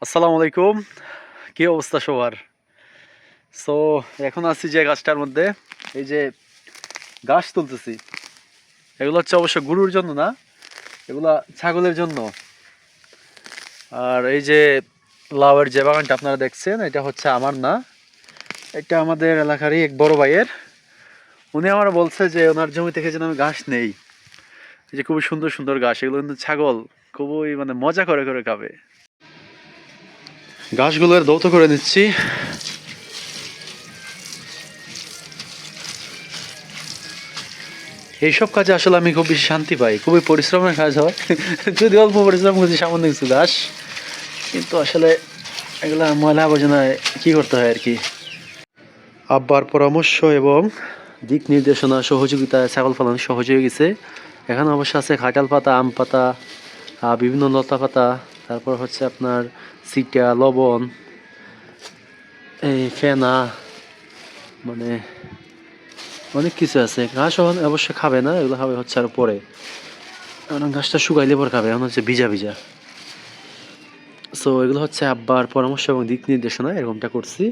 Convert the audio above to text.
আসসালামু আলাইকুম। কি অবস্থা সবার? সো এখন আছি যে গাছটার মধ্যে, এই যে ঘাস তুলতেছি। এগুলো হচ্ছে অবশ্য গরুর জন্য না, এগুলা ছাগলের জন্য। আর এই যে লাউয়ের যে বাগানটা আপনারা দেখছেন, এটা হচ্ছে আমার না, এটা আমাদের এলাকারই এক বড় ভাইয়ের। উনি আমার বলছে যে ওনার জমি থেকে যেন আমি ঘাস নেই। এই যে খুবই সুন্দর সুন্দর ঘাস, এগুলো কিন্তু ছাগল খুবই মানে মজা করে করে খাবে। ঘাসগুলো দৌত করে নিচ্ছি। এইসব কাজে আসলে আমি খুব বেশি শান্তি পাই, খুবই পরিশ্রমের কাজ হয়। যদি অল্প পরিশ্রম করছি, সামান্য কিছু ঘাস, কিন্তু আসলে এগুলা ময়লা আবর্জনায় কি করতে হয় আর কি। আব্বার পরামর্শ এবং দিক নির্দেশনা সহযোগিতায় ছাগল পালন সহজ হয়ে গেছে। এখানে অবশ্য আছে খাটাল পাতা, আম পাতা, বিভিন্ন লতা পাতা, তারপর হচ্ছে আপনার সিটা, লবণ, এই ফেনা, মানে অনেক কিছু আছে। ঘাস অবশ্য খাবে না, এগুলো খাবে হচ্ছে আর পরে, কারণ ঘাসটা শুকাইলে পর খাবে, এখন হচ্ছে ভিজা ভিজা। সো এগুলো হচ্ছে আব্বার পরামর্শ এবং দিক নির্দেশনা, এরকমটা করছি।